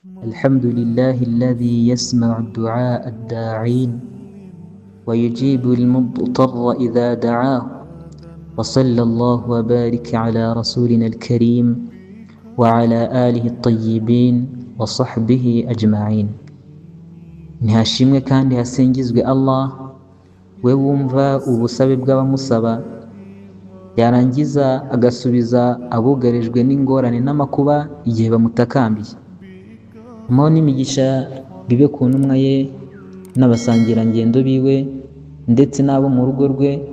الحمد لله الذي يسمع الدعاء الداعين ويجيب المضطر إذا دعاه، وصلى الله وبارك على رسولنا الكريم وعلى آله الطيبين وصحبه أجمعين. Ntihashimwe kandi hasingizwe Allah, we wumva ubusabe bw'abamusaba, yarangiza agasubiza abugarijwe n'ingorane n'amakuba igihe bamutakambiye. Amahoro n'imigisha bibe ku ntumwa ye n'abasangirangendo biwe ndetse n'abo mu rugo rwe,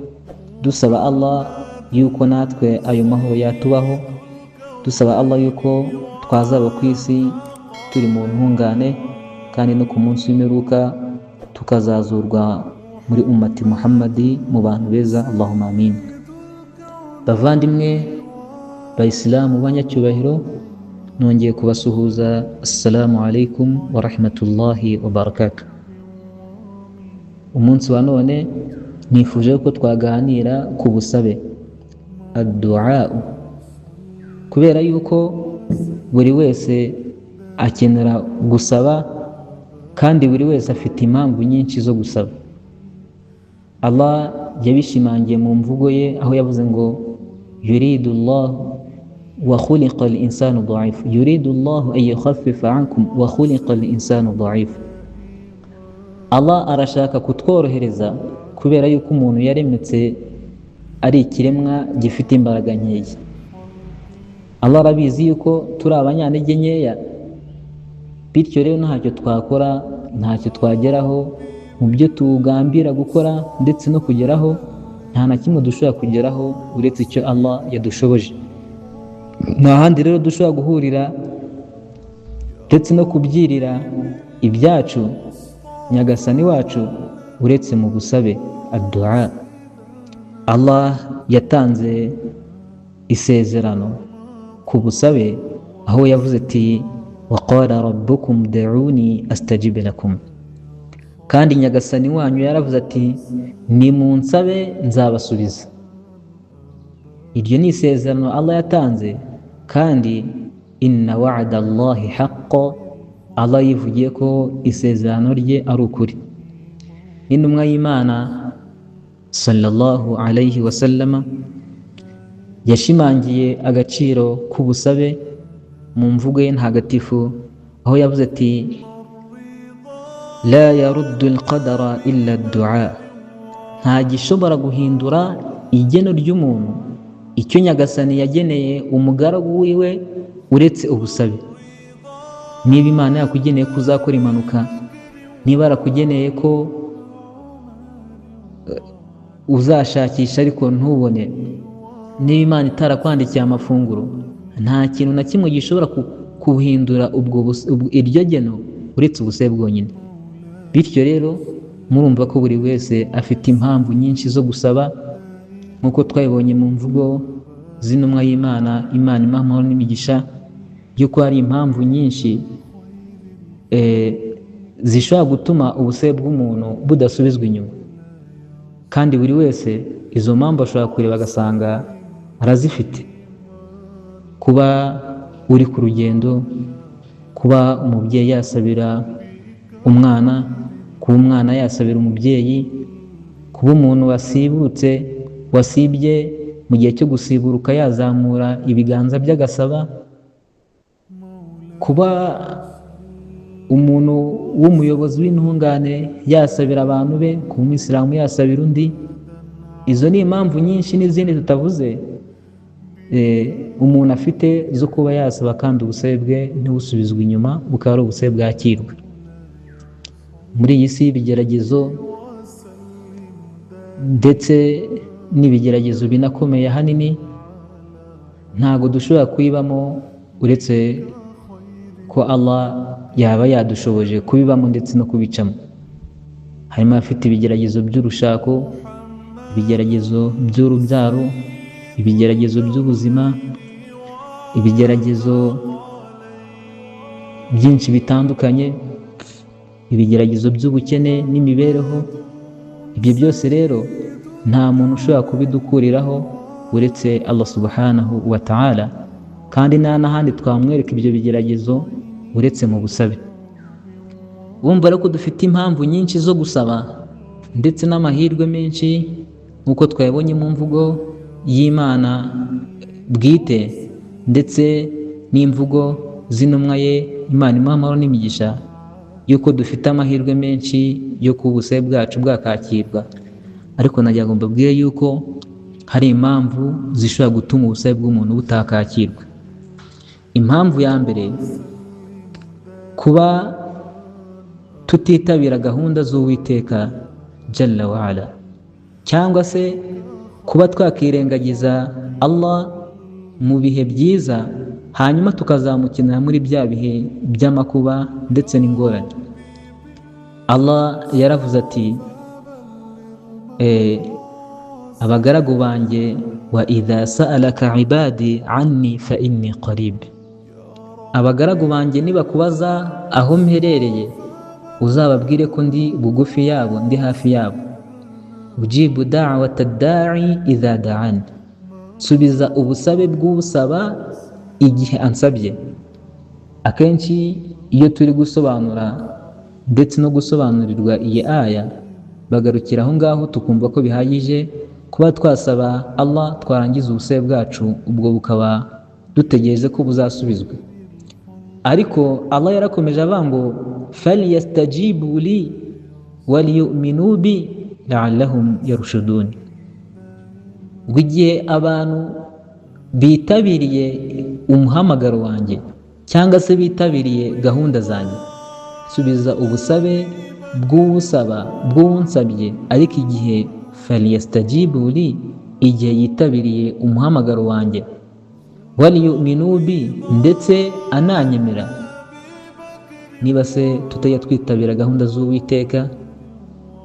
dusaba Allah yuko natwe ayo mahoro yatubaho, dusaba Allah yuko twazaba ku isi turi mu ntungane, kandi no ku munsi w'imperuka tukazazurwa muri ummati Muhammadi mu bantu beza. Allahumma amin. Bavandimwe Bayisilamu banyacyubahiro, nongeye kubasuhuza. Assalamu alaikum wa rahmatullahi wa barakatuh. Umunsi wa none nifuje ko twaganira ku busabe, ad-du'a, kubera yuko buri wese akenera gusaba, kandi buri wese afite impamvu nyinshi zo gusaba. Allah yabishimangiye mu mvugo ye aho yavuze ngo yuridu Allah wa khuliqa al-insanu da'if, yuridu Allah an yukhaffifa ankum wa khuliqa al-insanu da'if. Allah arashaka kutworohereza kubera yuko umuntu yaremetse ari ikiremwa gifite imbaraga nkeya. Allah arabizi yuko turi abanyantege nkeya, bityo rero ntacyo twakora, ntacyo twageraho mu byo tugambira gukora ndetse no kugeraho, nta na kimwe dushobora kugeraho uretse icyo Allah yadushoboje. Nta handi rero dushobora guhurira ndetse no kubyirira ibyacu Nyagasani wacu uretse mu busabe, ad-du'a. Allah yatanze isezerano ku busabe aho yavuze ati waqala rabbukum da'uni astajib lakum, kandi Nyagasani wanyu yaravuze ati nimunsabe nzabasubiza. Iryo ni isezerano Allah yatanze, kandi inna wa'da Allahi haqqo, Allah yivugiye ko isezerano rye ari ukuri. Intumwa y'Imana sallallahu alayhi wa sallama yashimangiye agaciro k'ubusabe mu mvugo ye ntagatifu aho yavuze ati la yaruddu al-qadara illa ad-du'a, nta gishobora guhindura igeno ry'umuntu icyo Nyagasani yageneye umugaragu wiwe uretse ubusabe. Niba Imana yakugeneye ko uzakora impanuka, niba yarakugeneye ko uzashakisha ariko ntubone, niba Imana itarakwandikiye amafunguro, nta kintu na kimwe gishobora kuhindura iryo geno uretse ubusabe bwonyine. Bityo rero murumva ko buri wese afite impamvu nyinshi zo gusaba, nk'uko twabibonye mu mvugo z'intumwa y'Imana, Imana imuha amahoro n'imigisha, yuko hari impamvu nyinshi zishobora gutuma ubusabe bw'umuntu budasubizwa inyuma, kandi buri wese izo mpamvu ashobora kureba agasanga arazifite. Kuba uri ku rugendo, kuba umubyeyi yasabira umwana, kuba umwana yasabira umubyeyi, kuba umuntu wasibye mu gihe cyo gusiburuka yazamura ibiganza by'agasaba, kuba umuntu w'umuyobozi w'intungane yasabira abantu be, kuba umuyisilamu yasabira undi. Izo ni impamvu nyinshi n'izindi tutavuze umuntu afite zo kuba yasaba, kandi ubusabe bwe ntibusubizwe inyuma, bukaba ari ubusabe bwakirwa. Muri iyi si y'ibigeragezo ndetse n'ibigeragezo binakomeye ahanini, ntago dushobora kwibamo uretse ko Allah yaba yadushoboje kubibamo ndetse no kubicamo. Harimo abafite ibigeragezo by'urushako, ibigeragezo by'urubyaro, ibigeragezo by'ubuzima, ibigeragezo byinshi bitandukanye, ibigeragezo by'ubukene n'imibereho. Ibyo byose rero nta muntu ushobora kubidukuriraho uretse Allah subhanahu wa ta'ala, kandi nta n'ahandi twamwereka ibyo bigeragezo uretse mu busabe. Wumva rero ko dufite impamvu nyinshi zo gusaba ndetse n'amahirwe menshi nk'uko twabonye mu mvugo y'Imana bwite ndetse n'imvugo z'intumwa ye Imana imuha amahoro n'imigisha, yuko dufite amahirwe menshi yo kuba ubusabe bwacu bwakakirwa. Ariko nagira ngo mbabwire yuko hari impamvu zishobora gutuma ubusabe bw'umuntu butakakirwa. Impamvu ya mbere, kuba tutitabira gahunda z'Uwiteka Jalla wa Ala, cyangwa se kuba twakirengagiza Allah mu bihe byiza hanyuma tukazamukinira muri bya bihe by'amakuba ndetse n'ingorane. Allah yaravuze ati abagaragu banjye, wa idha sa'alaka ibadi anni fa inni qarib, abagaragu banjye nibakubaza aho mperereye uzababwire ko ndi bugufi yabo, ndi hafi yabo. ujibu da'wata ad-da'i idha da'an, subiza ubusabe bw'usaba igihe ansabye. Akenshi iyo turi gusobanura ndetse no gusobanurirwa iyi aya bagarukira aho ngaho tukumva ko bihagije kuba twasaba Allah twarangiza ubusabe bwacu, ubwo bukaba dutegereje ko buzasubizwa. Ariko Allah yarakomeje avuga ngo falyastajibu li waliyu'minu bi la'allahum yarshudun, ngo igihe abantu bitabiriye umuhamagaro wanjye cyangwa se bitabiriye gahunda zanjye, subiza ubusabe bw'usaba bw'unsabye, ariko igihe falyastajibu li, igihe yitabiriye umuhamagaro wanjye, waliyu'minu bi, ndetse ananyemera. Niba se tutajya twitabira gahunda z'Uwiteka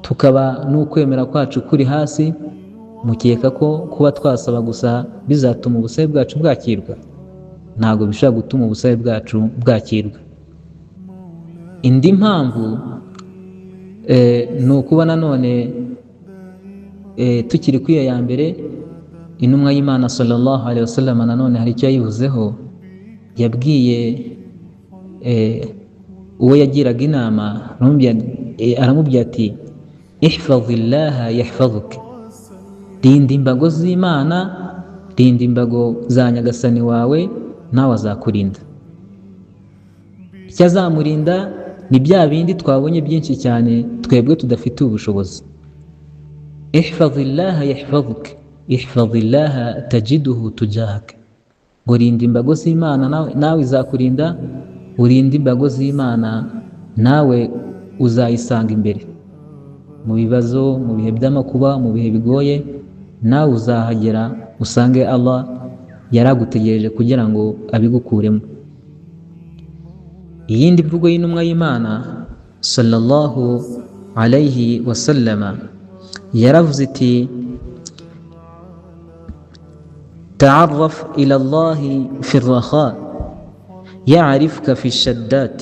tukaba n'ukwemera kwacu kuri hasi, mukeka ko kuba twasaba gusa bizatuma ubusabe bwacu bwakirwa? Ntabwo bishobora gutuma ubusabe bwacu bwakirwa. Indi mpamvu ni ukuba nanone tukiri kuri iyo ya mbere, intumwa y'Imana sallallahu alaihi wasallam nanone hari icyo yayivuzeho. Yabwiye uwo yagiraga inama, aramubwira ati ihfazillaha yahfazuka, rinda imbago z'Imana, rinda imbago za Nyagasani wawe, nawe azakurinda. Icyo azamurinda ni bya bindi twabonye byinshi cyane twebwe tudafite ubushobozi. ihfazillaha yahfazuka, ihfazillaha tajiduhu tujahaka, ngo rinda imbago z'Imana nawe izakurinda, urinde imbago z'Imana nawe uzayisanga imbere. Mu bibazo, mu bihe by'amakuba, mu bihe bigoye, nawe uzahagera usange Allah yaragutegereje kugira ngo abigukuremo. Iyindi mvugo y'intumwa y'Imana sallallahu alayhi wasallama yaravuze iti ta'arraf ila Allah fi ar-rakha ya'rifka fi ash-shaddat,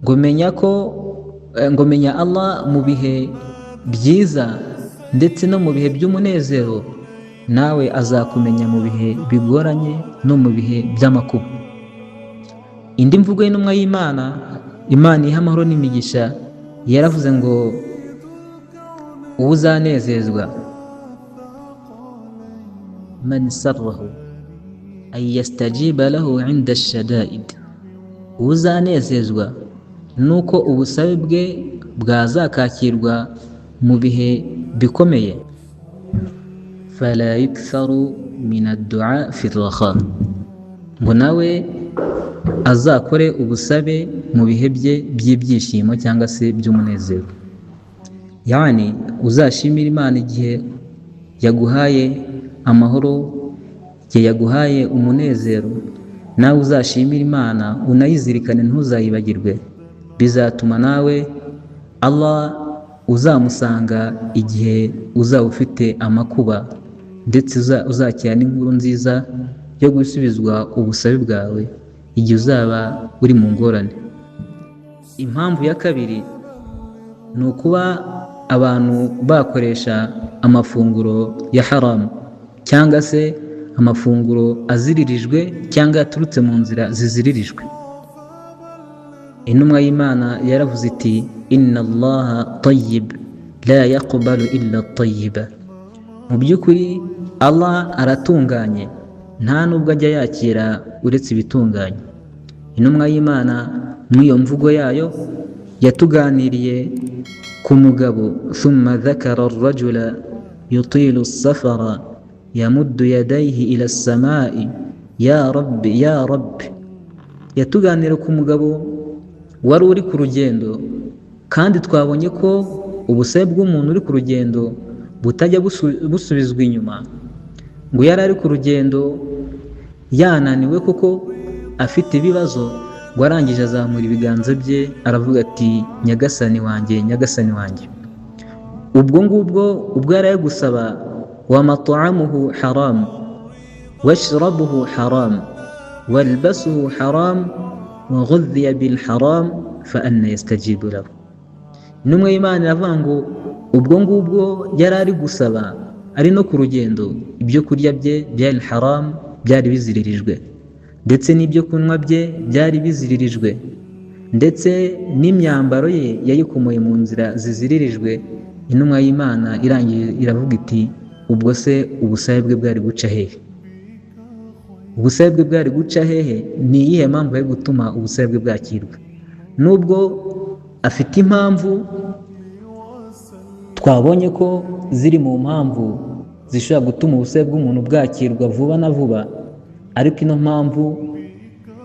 ngo menya Allah mu bihe byiza ndetse no mu bihe by'umunezero, nawe azakumenya mu bihe bigoranye no mu bihe by'amakuba. Indi mvugo y'intumwa y'Imana, Imana iha amahoro n'imigisha, yaravuze ngo uzanezezwa, man sarrahu an yastajiba lahu 'inda ash-shada'id, uzanezezwa nuko ubusabe bwe bwazakakirwa mu bihe bikomeye. fala yuktharu min ad-du'a fi ar-rakha, ngo nawe azakore ubusabe mu bihe bye by'ibyishimo cyangwa se by'umunezero. Yani uzashimira Imana igihe yaguhaye amahoro, igihe yaguhaye umunezero, nawe uzashimira Imana unayizirikane ntuzayibagirwe. Bizatuma nawe Allah uzamusanga igihe uzaba ufite amakuba, ndetse uzakira n'inkuru nziza yo gusubizwa ubusabe bwawe igihe uzaba uri mu ngorane. Impamvu ya kabiri ni ukuba abantu bakoresha amafunguro ya haramu, cyangwa se amafunguro aziririjwe cyangwa yaturutse mu nzira ziziririjwe. intumwa y'Imana yaravuze iti inna Allaha tayyib la yaqbalu illa tayyiba, mu by'ukuri Allah aratunganye nta nubwo ajya yakira uretse ibitunganye. Intumwa y'Imana mw'iyo mvugo yayo yatuganiriye ku mugabo thumma dhakara ar-rajula yutilu as-safara yamuddu yadayhi ila as-samai ya rabbi ya rabbi. Yatuganira ku mugabo wari uri ku rugendo, kandi twabonye ko ubusabe bw'umuntu uri ku rugendo butajya busubizwa inyuma, ngo yari ari ku rugendo yananiwe kuko afite ibibazo, ngo arangije azamura ibiganza bye aravuga ati nyagasani wanjye nyagasani wanjye. ubwo ngubwo yari ari gusaba wa mat'amuhu haram washrabuhu haram walbasuhu haram wa ghudhiya bil haram fa anna yastajibu lahu. Intumwa y'Imana iravuga ngo ubwo ngubwo yari ari gusaba ari no ku rugendo, ibyo kurya bye byari haram, byari biziririjwe, ndetse n'ibyo kunywa bye byari biziririjwe, ndetse n'imyambaro ye yayikomoye mu nzira ziziririjwe. Intumwa y'Imana irangiye iravuga iti ubwo se ubusabe bwe bwari guca hehe? Ubusabe bwe bwari guca hehe? Ni iyihe mpamvu yo gutuma ubusabe bwe bwakirwa? Nubwo afite impamvu twabonye ko ziri mu mpamvu zishobora gutuma ubusabe bw'umuntu bwakirwa vuba na vuba, ariko ino mpamvu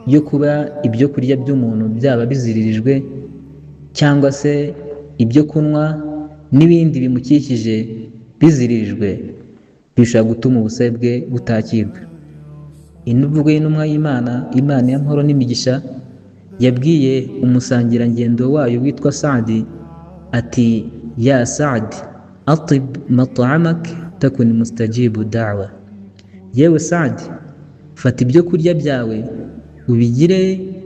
yo kuba ibyo kurya by'umuntu byaba biziririjwe cyangwa se ibyo kunywa n'ibindi bimukikije biziririjwe bishobora gutuma ubusabe bwe butakirwa. Imvugo y'intumwa y'Imana, Imana y'amahoro n'imigisha, yabwiye umusangirangendo wayo witwa Saadi ati ya Saadi atib mat'amak takun mustajibu da'wa. Yewe Saadi, fata ibyo kurya byawe ubigire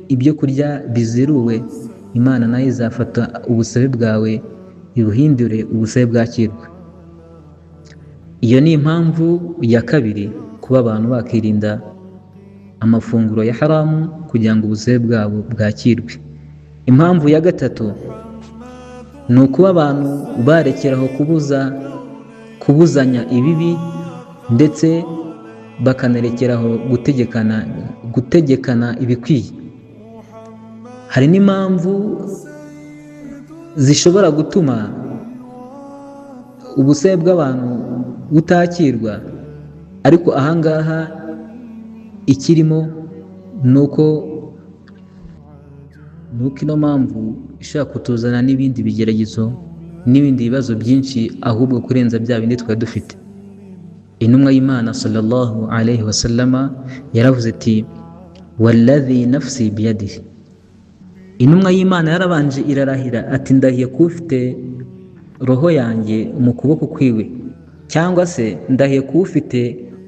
ibyo kurya biziruwe, Imana nayo izafata ubusabe bwawe ibuhindure ubusabe bwakirwa. Iyo ni impamvu ya kabiri, kuba abantu bakirinda amafunguro ya haramu kugira ngo ubusabe bwabo bwakirwe. Impamvu ya gatatu ni ukuba abantu barekeraho kubuzanya ibibi, ndetse bakanarekeraho gutegekana ibikwiye. Hari n'impamvu zishobora gutuma ubusabe bw'abantu butakirwa, ariko ahangaha ikirimo ni uko ino mpamvu ishobora kutuzana n'ibindi bigeragezo n'ibindi bibazo byinshi ahubwo kurenza bya bindi twari dufite. Intumwa y'Imana sallallahu alayhi wa sallama yaravuze ati walladhi nafsi biyadihi. Intumwa y'Imana yarabanje irarahira ati ndahiye ko ufite roho yanjye mu kuboko kwiwe, cyangwa se ndahiye ko ufite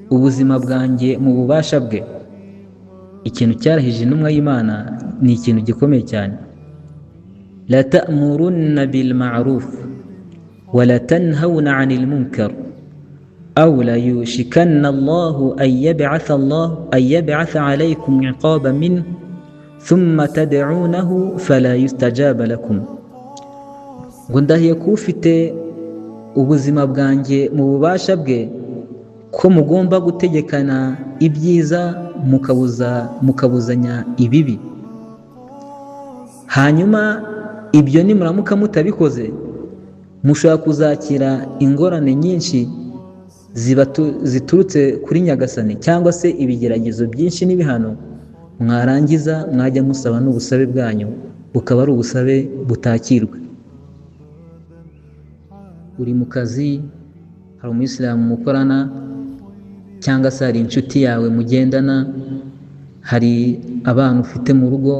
ubuzima bwanjye mu bubasha bwe. Ikintu cyarahije intumwa y'Imana ni ikintu gikomeye cyane. la ta'murunna bil ma'ruf wa la tanhawna 'anil munkar aw la yushikanna Allahu an yab'atha 'alaykum 'iqaban minhu thumma tad'unahu fala yustajaba lakum. Ngo ndahiye ko ufite ubuzima bwanjye mu bubasha bwe ko mugomba gutegekana ibyiza mukabuzanya ibibi, hanyuma ibyo nimuramuka mutabikoze mushobora kuzakira ingorane nyinshi ziturutse kuri nyagasani, cyangwa se ibigeragezo byinshi n'ibihano, mwarangiza mwajya musaba n'ubusabe bwanyu bukaba ari ubusabe butakirwa. Uri mu kazi, hari umuyisilamu mukorana, cyangwa se hari inshuti yawe mugendana, hari abana ufite mu rugo,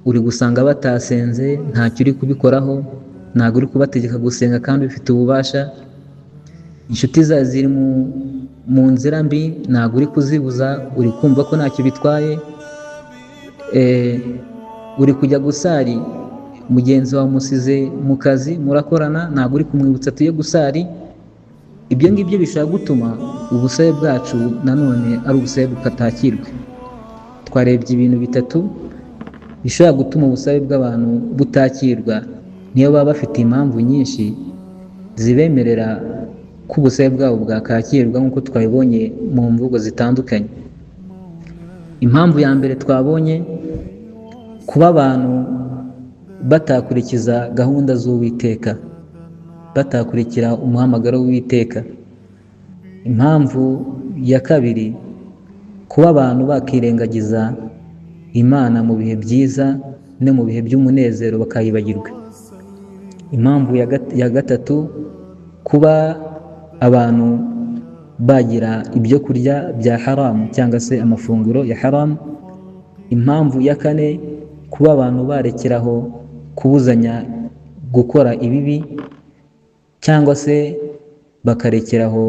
uri gusanga batasenze, ntacyo uri kubikoraho, ntabwo uri kubategeka gusenga kandi ufite ububasha. Inshuti zawe ziri mu nzira mbi, ntabwo uri kuzibuza, uri kumva ko ntacyo bitwaye. Uri kujya gusari, mugenzi wawe musize mu kazi murakorana, ntabwo uri kumwibutsa tuye gusari. Ibyo ngibyo bishobora gutuma ubusabe bwacu nanone ari ubusabe bukatakirwa. Twarebye ibintu bitatu: bishobora gutuma ubusabe bw'abantu butakirwa niyo baba bafite impamvu nyinshi zibemerera ko ubusabe bwabo bwakakirwa, nk'uko twabibonye mu mvugo zitandukanye. Impamvu ya mbere twabonye, kuba abantu batakurikiza gahunda z'Uwiteka, batakurikira umuhamagaro w'Uwiteka. Impamvu ya kabiri, kuba abantu bakirengagiza Imana mu bihe byiza no mu bihe by'umunezero bakayibagirwa. Impamvu ya gatatu, kuba abantu bagira ibyo kurya bya haramu cyangwa se amafunguro ya haramu. Impamvu ya kane, kuba abantu barekeraho kubuzanya gukora ibibi cyangwa se bakarekeraho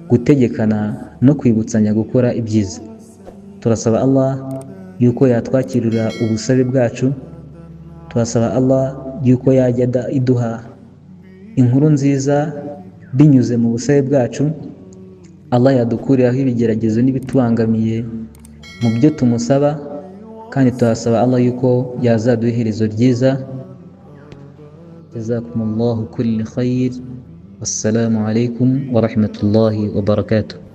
gutegekana no kwibutsanya gukora ibyiza. Turasaba Allah yuko yatwakirira ubusabe bwacu, turasaba Allah yuko yajya iduha inkuru nziza binyuze mu busabe bwacu. Allah yadukuriraho ibigeragezo n'ibitubangamiye mu byo tumusaba, kandi turasaba Allah yuko yazaduha iherezo ryiza. Jazakumullahu kulli khair. Wassalamu alaikum wa rahmatullahi wa barakatuh.